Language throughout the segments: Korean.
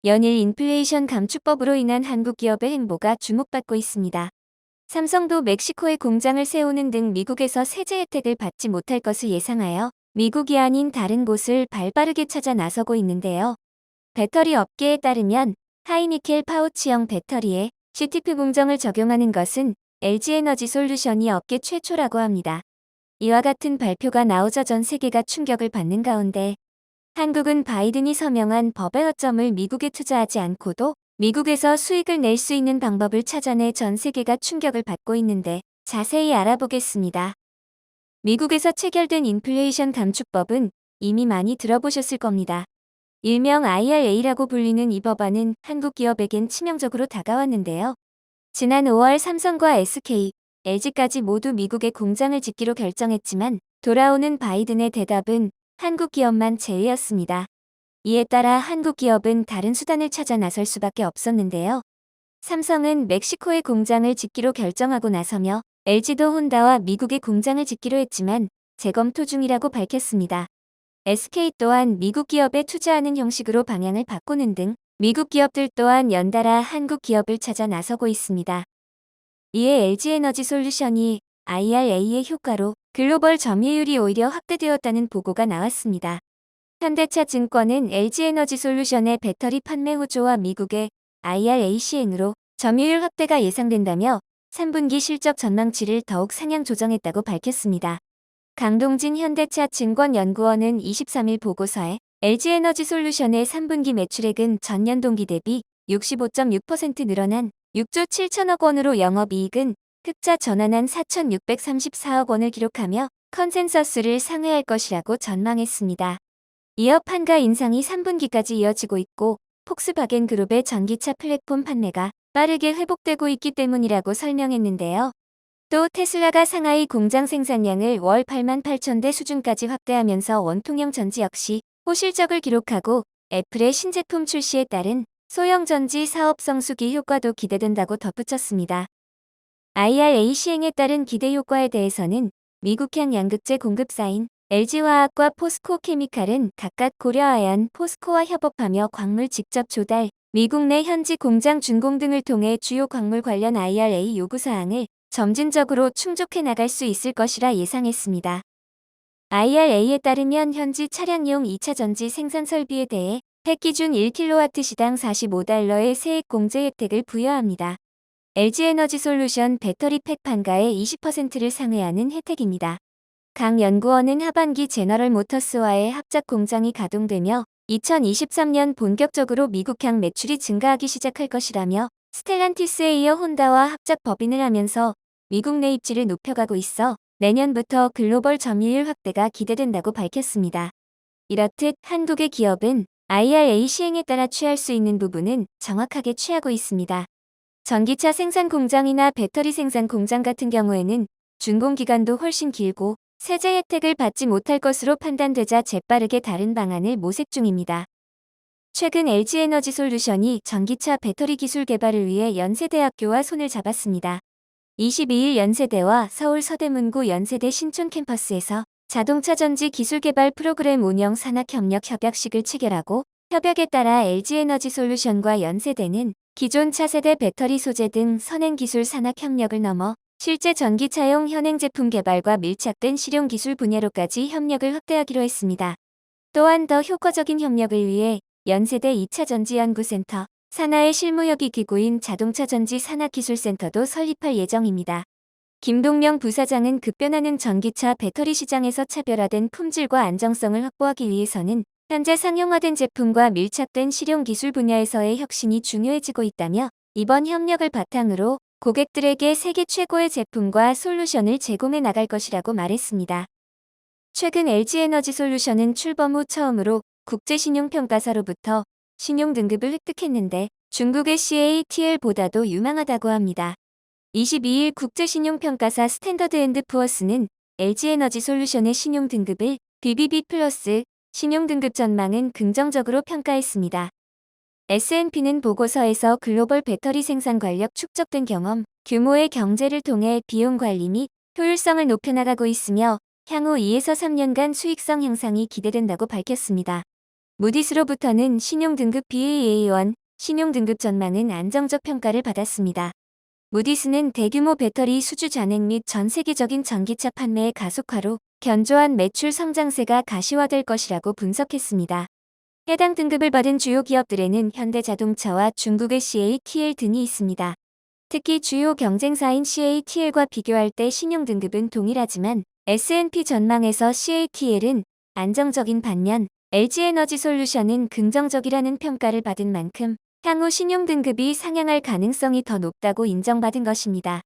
연일 인플레이션 감축법으로 인한 한국 기업의 행보가 주목받고 있습니다. 삼성도 멕시코에 공장을 세우는 등 미국에서 세제 혜택을 받지 못할 것을 예상하여 미국이 아닌 다른 곳을 발빠르게 찾아 나서고 있는데요. 배터리 업계에 따르면 하이니켈 파우치형 배터리에 CTP 공정을 적용하는 것은 LG에너지솔루션이 업계 최초라고 합니다. 이와 같은 발표가 나오자 전 세계가 충격을 받는 가운데 한국은 바이든이 서명한 법의 허점을 미국에 투자하지 않고도 미국에서 수익을 낼 수 있는 방법을 찾아내 전 세계가 충격을 받고 있는데 자세히 알아보겠습니다. 미국에서 체결된 인플레이션 감축법은 이미 많이 들어보셨을 겁니다. 일명 IRA라고 불리는 이 법안은 한국 기업에겐 치명적으로 다가왔는데요. 지난 5월 삼성과 SK, LG까지 모두 미국에 공장을 짓기로 결정했지만 돌아오는 바이든의 대답은 한국 기업만 제외였습니다. 이에 따라 한국 기업은 다른 수단을 찾아 나설 수밖에 없었는데요. 삼성은 멕시코에 공장을 짓기로 결정하고 나서며 LG도 혼다와 미국에 공장을 짓기로 했지만 재검토 중이라고 밝혔습니다. SK 또한 미국 기업에 투자하는 형식으로 방향을 바꾸는 등 미국 기업들 또한 연달아 한국 기업을 찾아 나서고 있습니다. 이에 LG에너지솔루션이 IRA의 효과로 글로벌 점유율이 오히려 확대되었다는 보고가 나왔습니다. 현대차증권은 LG에너지솔루션의 배터리 판매 호조와 미국의 IRA 시행으로 점유율 확대가 예상된다며 3분기 실적 전망치를 더욱 상향 조정했다고 밝혔습니다. 강동진 현대차증권연구원은 23일 보고서에 LG에너지솔루션의 3분기 매출액은 전년 동기 대비 65.6% 늘어난 6조 7천억 원으로 영업이익은 흑자 전환한 4,634억 원을 기록하며 컨센서스를 상회할 것이라고 전망했습니다. 이어 판가 인상이 3분기까지 이어지고 있고 폭스바겐 그룹의 전기차 플랫폼 판매가 빠르게 회복되고 있기 때문이라고 설명했는데요. 또 테슬라가 상하이 공장 생산량을 월 8만 8천 대 수준까지 확대하면서 원통형 전지 역시 호실적을 기록하고 애플의 신제품 출시에 따른 소형 전지 사업 성수기 효과도 기대된다고 덧붙였습니다. IRA 시행에 따른 기대 효과에 대해서는 미국향 양극재 공급사인 LG화학과 포스코케미칼은 각각 고려하얀 포스코와 협업하며 광물 직접 조달, 미국 내 현지 공장 준공 등을 통해 주요 광물 관련 IRA 요구사항을 점진적으로 충족해 나갈 수 있을 것이라 예상했습니다. IRA에 따르면 현지 차량용 2차 전지 생산 설비에 대해 폐 기준 1kW 시당 $45의 세액 공제 혜택을 부여합니다. LG에너지솔루션 배터리 팩 판가의 20%를 상회하는 혜택입니다. 강 연구원은 하반기 제너럴모터스와의 합작 공장이 가동되며 2023년 본격적으로 미국향 매출이 증가하기 시작할 것이라며 스텔란티스에 이어 혼다와 합작 법인을 하면서 미국 내 입지를 높여가고 있어 내년부터 글로벌 점유율 확대가 기대된다고 밝혔습니다. 이렇듯 한국의 기업은 IRA 시행에 따라 취할 수 있는 부분은 정확하게 취하고 있습니다. 전기차 생산 공장이나 배터리 생산 공장 같은 경우에는 준공 기간도 훨씬 길고 세제 혜택을 받지 못할 것으로 판단되자 재빠르게 다른 방안을 모색 중입니다. 최근 LG에너지솔루션이 전기차 배터리 기술 개발을 위해 연세대학교와 손을 잡았습니다. 22일 연세대와 서울 서대문구 연세대 신촌 캠퍼스에서 자동차 전지 기술 개발 프로그램 운영 산학협력 협약식을 체결하고 협약에 따라 LG에너지솔루션과 연세대는 기존 차세대 배터리 소재 등 선행기술 산학협력을 넘어 실제 전기차용 현행 제품 개발과 밀착된 실용 기술 분야로까지 협력을 확대하기로 했습니다. 또한 더 효과적인 협력을 위해 연세대 2차 전지연구센터, 산하의 실무협의 기구인 자동차 전지 산학기술센터도 설립할 예정입니다. 김동영 부사장은 급변하는 전기차 배터리 시장에서 차별화된 품질과 안정성을 확보하기 위해서는 현재 상용화된 제품과 밀착된 실용 기술 분야에서의 혁신이 중요해지고 있다며 이번 협력을 바탕으로 고객들에게 세계 최고의 제품과 솔루션을 제공해 나갈 것이라고 말했습니다. 최근 LG에너지솔루션은 출범 후 처음으로 국제신용평가사로부터 신용등급을 획득했는데 중국의 CATL보다도 유망하다고 합니다. 22일 국제신용평가사 스탠더드앤드푸어스는 LG에너지솔루션의 신용등급을 BBB+, 신용등급 전망은 긍정적으로 평가했습니다. S&P는 보고서에서 글로벌 배터리 생산 관력 축적된 경험, 규모의 경제를 통해 비용 관리 및 효율성을 높여나가고 있으며 향후 2에서 3년간 수익성 향상이 기대된다고 밝혔습니다. 무디스로부터는 신용등급 Baa1, 신용등급 전망은 안정적 평가를 받았습니다. 무디스는 대규모 배터리 수주 잔액 및 전 세계적인 전기차 판매의 가속화로 견조한 매출 성장세가 가시화될 것이라고 분석했습니다. 해당 등급을 받은 주요 기업들에는 현대자동차와 중국의 CATL 등이 있습니다. 특히 주요 경쟁사인 CATL과 비교할 때 신용등급은 동일하지만 S&P 전망에서 CATL은 안정적인 반면 LG에너지솔루션은 긍정적이라는 평가를 받은 만큼 향후 신용등급이 상향할 가능성이 더 높다고 인정받은 것입니다.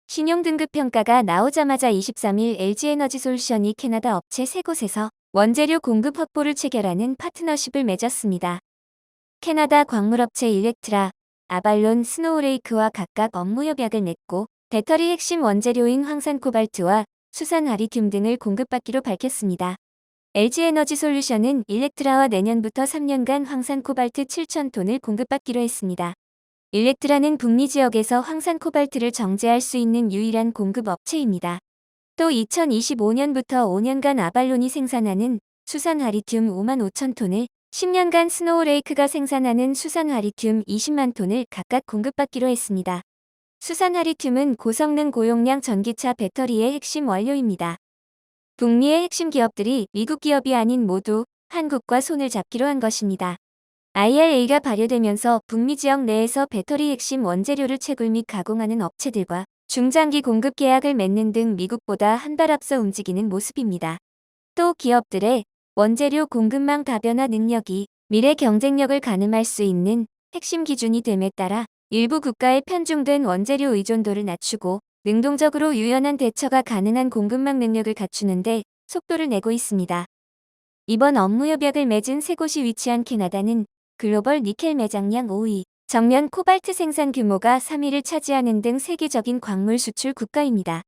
신용등급 평가가 나오자마자 23일 LG에너지솔루션이 캐나다 업체 3곳에서 원재료 공급 확보를 체결하는 파트너십을 맺었습니다. 캐나다 광물업체 일렉트라, 아발론, 스노우레이크와 각각 업무 협약을 맺고 배터리 핵심 원재료인 황산 코발트와 수산 아리튬 등을 공급받기로 밝혔습니다. LG에너지솔루션은 일렉트라와 내년부터 3년간 황산 코발트 7,000톤을 공급받기로 했습니다. 일렉트라는 북미 지역에서 황산 코발트를 정제할 수 있는 유일한 공급 업체입니다. 또 2025년부터 5년간 아발론이 생산하는 수산 아리튬 5만 5천 톤을 10년간 스노우레이크가 생산하는 수산 아리튬 20만 톤을 각각 공급받기로 했습니다. 수산 아리튬은 고성능 고용량 전기차 배터리의 핵심 원료입니다. 북미의 핵심 기업들이 미국 기업이 아닌 모두 한국과 손을 잡기로 한 것입니다. IRA가 발효되면서 북미 지역 내에서 배터리 핵심 원재료를 채굴 및 가공하는 업체들과 중장기 공급 계약을 맺는 등 미국보다 한 발 앞서 움직이는 모습입니다. 또 기업들의 원재료 공급망 다변화 능력이 미래 경쟁력을 가늠할 수 있는 핵심 기준이 됨에 따라 일부 국가의 편중된 원재료 의존도를 낮추고 능동적으로 유연한 대처가 가능한 공급망 능력을 갖추는데 속도를 내고 있습니다. 이번 업무 협약을 맺은 3곳이 위치한 캐나다는 글로벌 니켈 매장량 5위, 정면 코발트 생산 규모가 3위를 차지하는 등 세계적인 광물 수출 국가입니다.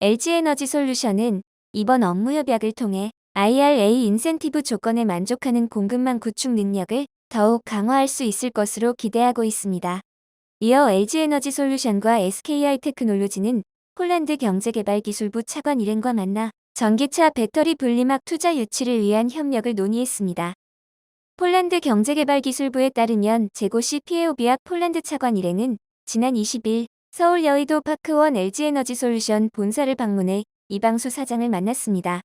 LG에너지솔루션은 이번 업무 협약을 통해 IRA 인센티브 조건에 만족하는 공급망 구축 능력을 더욱 강화할 수 있을 것으로 기대하고 있습니다. 이어 LG에너지솔루션과 SKI 테크놀로지는 폴란드 경제개발기술부 차관 일행과 만나 전기차 배터리 분리막 투자 유치를 위한 협력을 논의했습니다. 폴란드 경제개발기술부에 따르면 제고시 피에오비악 폴란드 차관 일행은 지난 20일 서울 여의도 파크원 LG에너지솔루션 본사를 방문해 이방수 사장을 만났습니다.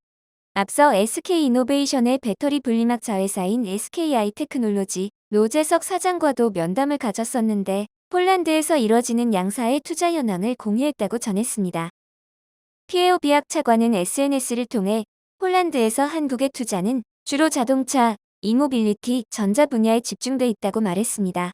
앞서 SK이노베이션의 배터리 분리막 자회사인 SKI 테크놀로지 노재석 사장과도 면담을 가졌었는데 폴란드에서 이뤄지는 양사의 투자 현황을 공유했다고 전했습니다. 피에오비악 차관은 SNS를 통해 폴란드에서 한국의 투자는 주로 자동차, 이모빌리티, 전자 분야에 집중돼 있다고 말했습니다.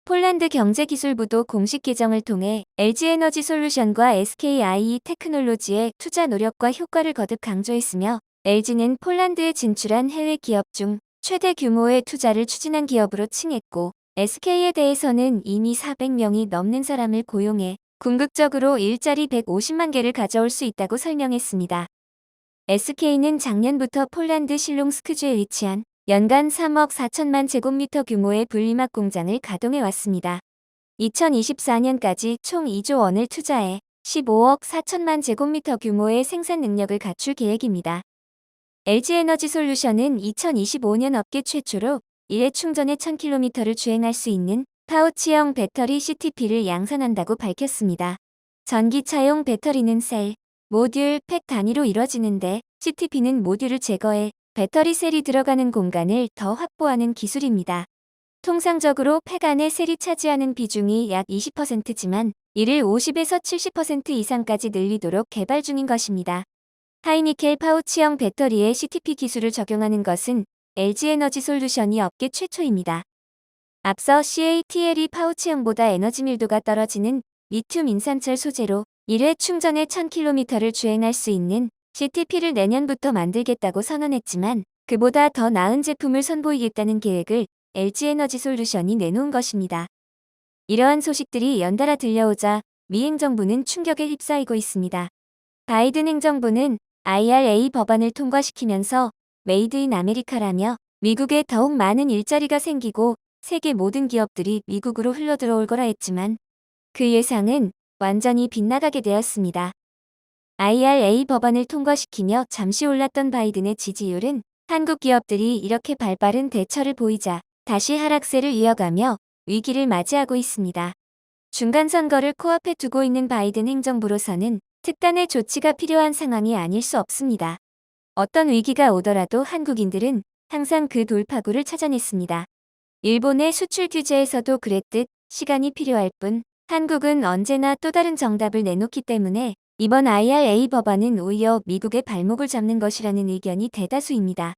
폴란드 경제기술부도 공식 계정을 통해 LG에너지솔루션과 SKI 테크놀로지의 투자 노력과 효과를 거듭 강조했으며 LG는 폴란드에 진출한 해외 기업 중 최대 규모의 투자를 추진한 기업으로 칭했고 SK에 대해서는 이미 400명이 넘는 사람을 고용해 궁극적으로 일자리 150만 개를 가져올 수 있다고 설명했습니다. SK는 작년부터 폴란드 실롱스크주에 위치한 연간 3억 4천만 제곱미터 규모의 분리막 공장을 가동해 왔습니다. 2024년까지 총 2조 원을 투자해 15억 4천만 제곱미터 규모의 생산 능력을 갖출 계획입니다. LG에너지솔루션은 2025년 업계 최초로 일회 충전에 1000km를 주행할 수 있는 파우치형 배터리 CTP를 양산한다고 밝혔습니다. 전기차용 배터리는 셀, 모듈, 팩 단위로 이뤄지는데 CTP는 모듈을 제거해 배터리 셀이 들어가는 공간을 더 확보하는 기술입니다. 통상적으로 팩 안에 셀이 차지하는 비중이 약 20%지만 이를 50에서 70% 이상까지 늘리도록 개발 중인 것입니다. 하이니켈 파우치형 배터리에 CTP 기술을 적용하는 것은 LG에너지솔루션이 업계 최초입니다. 앞서 CATL이 파우치형보다 에너지 밀도가 떨어지는 리튬 인산철 소재로 1회 충전에 1000km를 주행할 수 있는 CTP를 내년부터 만들겠다고 선언했지만 그보다 더 나은 제품을 선보이겠다는 계획을 LG에너지솔루션이 내놓은 것입니다. 이러한 소식들이 연달아 들려오자 미 행정부는 충격에 휩싸이고 있습니다. 바이든 행정부는 IRA 법안을 통과시키면서 메이드 인 아메리카라며 미국에 더욱 많은 일자리가 생기고 세계 모든 기업들이 미국으로 흘러들어올 거라 했지만 그 예상은 완전히 빗나가게 되었습니다. IRA 법안을 통과시키며 잠시 올랐던 바이든의 지지율은 한국 기업들이 이렇게 발빠른 대처를 보이자 다시 하락세를 이어가며 위기를 맞이하고 있습니다. 중간 선거를 코앞에 두고 있는 바이든 행정부로서는 특단의 조치가 필요한 상황이 아닐 수 없습니다. 어떤 위기가 오더라도 한국인들은 항상 그 돌파구를 찾아냈습니다. 일본의 수출 규제에서도 그랬듯 시간이 필요할 뿐 한국은 언제나 또 다른 정답을 내놓기 때문에 이번 IRA 법안은 오히려 미국의 발목을 잡는 것이라는 의견이 대다수입니다.